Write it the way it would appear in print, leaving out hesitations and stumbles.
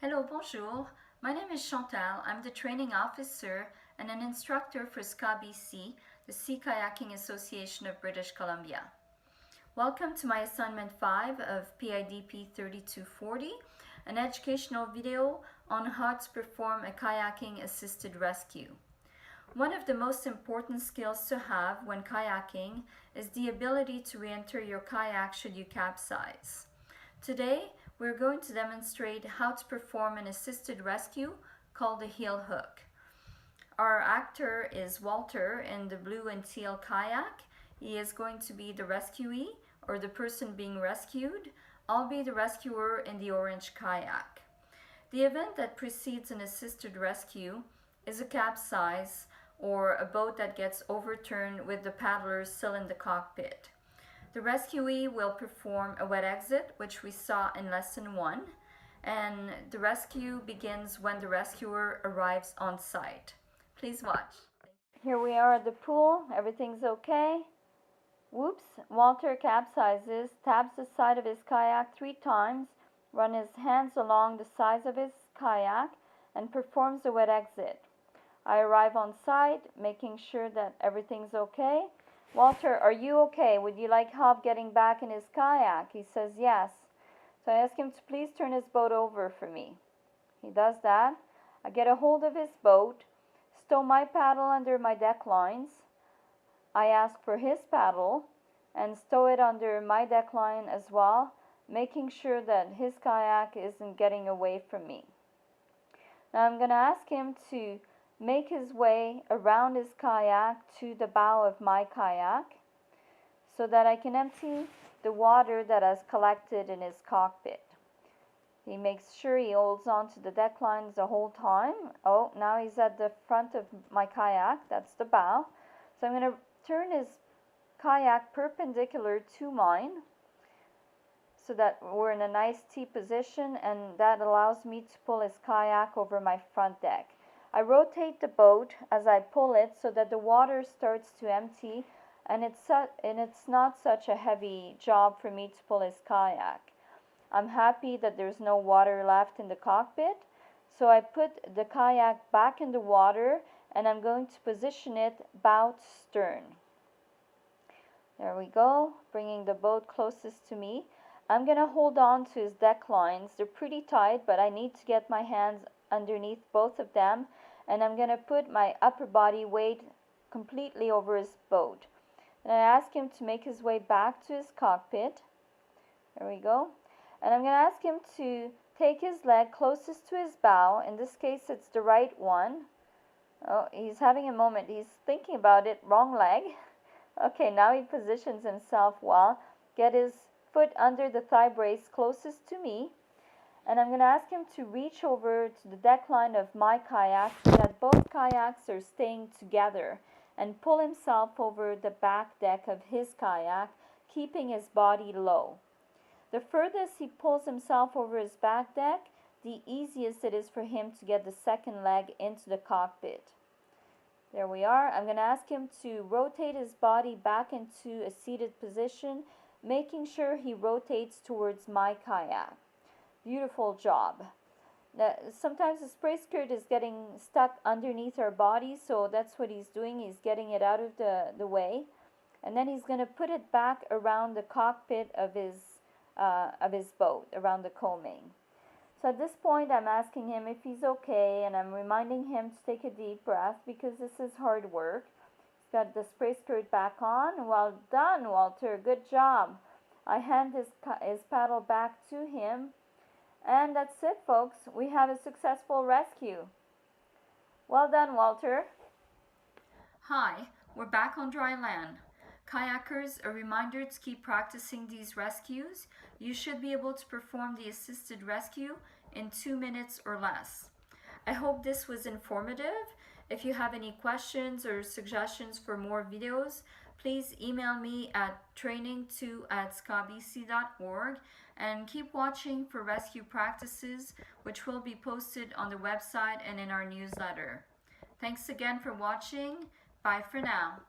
Hello, bonjour. My name is Chantal. I'm the training officer and an instructor for SCA-BC, the Sea Kayaking Association of British Columbia. Welcome to my assignment 5 of PIDP 3240, an educational video on how to perform a kayaking assisted rescue. One of the most important skills to have when kayaking is the ability to re-enter your kayak should you capsize. Today, we're going to demonstrate how to perform an assisted rescue called a heel hook. Our actor is Walter in the blue and teal kayak. He is going to be the rescuee, or the person being rescued. I'll be the rescuer in the orange kayak. The event that precedes an assisted rescue is a capsize, or a boat that gets overturned with the paddlers still in the cockpit. The rescuee will perform a wet exit, which we saw in lesson 1, and the rescue begins when the rescuer arrives on site. Please watch. Here we are at the pool. Everything's okay. Whoops, Walter capsizes, taps the side of his kayak 3 times, runs his hands along the sides of his kayak, and performs a wet exit. I arrive on site, making sure that everything's okay. Walter, are you okay? Would you like help getting back in his kayak? He says yes. So I ask him to please turn his boat over for me. He does that. I get a hold of his boat, stow my paddle under my deck lines. I ask for his paddle and stow it under my deck line as well, making sure that his kayak isn't getting away from me. Now I'm going to ask him to make his way around his kayak to the bow of my kayak so that I can empty the water that has collected in his cockpit. He makes sure he holds on to the deck lines the whole time. Oh, now he's at the front of my kayak. That's the bow. So I'm going to turn his kayak perpendicular to mine so that we're in a nice T position, and that allows me to pull his kayak over my front deck. I rotate the boat as I pull it so that the water starts to empty, and it's not such a heavy job for me to pull his kayak. I'm happy that there's no water left in the cockpit, so I put the kayak back in the water and I'm going to position it bow to stern. There we go, bringing the boat closest to me. I'm going to hold on to his deck lines. They're pretty tight, but I need to get my hands underneath both of them, and I'm going to put my upper body weight completely over his boat. And I ask him to make his way back to his cockpit. There we go. And I'm going to ask him to take his leg closest to his bow. In this case, it's the right one. Oh, he's having a moment. He's thinking about it. Wrong leg. Okay, now he positions himself well. Get his foot under the thigh brace closest to me. And I'm going to ask him to reach over to the deck line of my kayak so that both kayaks are staying together, and pull himself over the back deck of his kayak, keeping his body low. The furthest he pulls himself over his back deck, the easiest it is for him to get the second leg into the cockpit. There we are. I'm going to ask him to rotate his body back into a seated position, making sure he rotates towards my kayak. Beautiful job. Sometimes the spray skirt is getting stuck underneath our body, so that's what he's doing. He's getting it out of the way, and then he's going to put it back around the cockpit of his boat, around the coaming. So at this point, I'm asking him if he's okay, and I'm reminding him to take a deep breath because this is hard work. He's got the spray skirt back on. Well done, Walter. Good job. I hand his paddle back to him. And that's it, folks. We have a successful rescue. Well done, Walter. Hi, we're back on dry land. Kayakers, a reminder to keep practicing these rescues. You should be able to perform the assisted rescue in 2 minutes or less. I hope this was informative. If you have any questions or suggestions for more videos, please email me at training2@scabc.org, and keep watching for rescue practices, which will be posted on the website and in our newsletter. Thanks again for watching. Bye for now.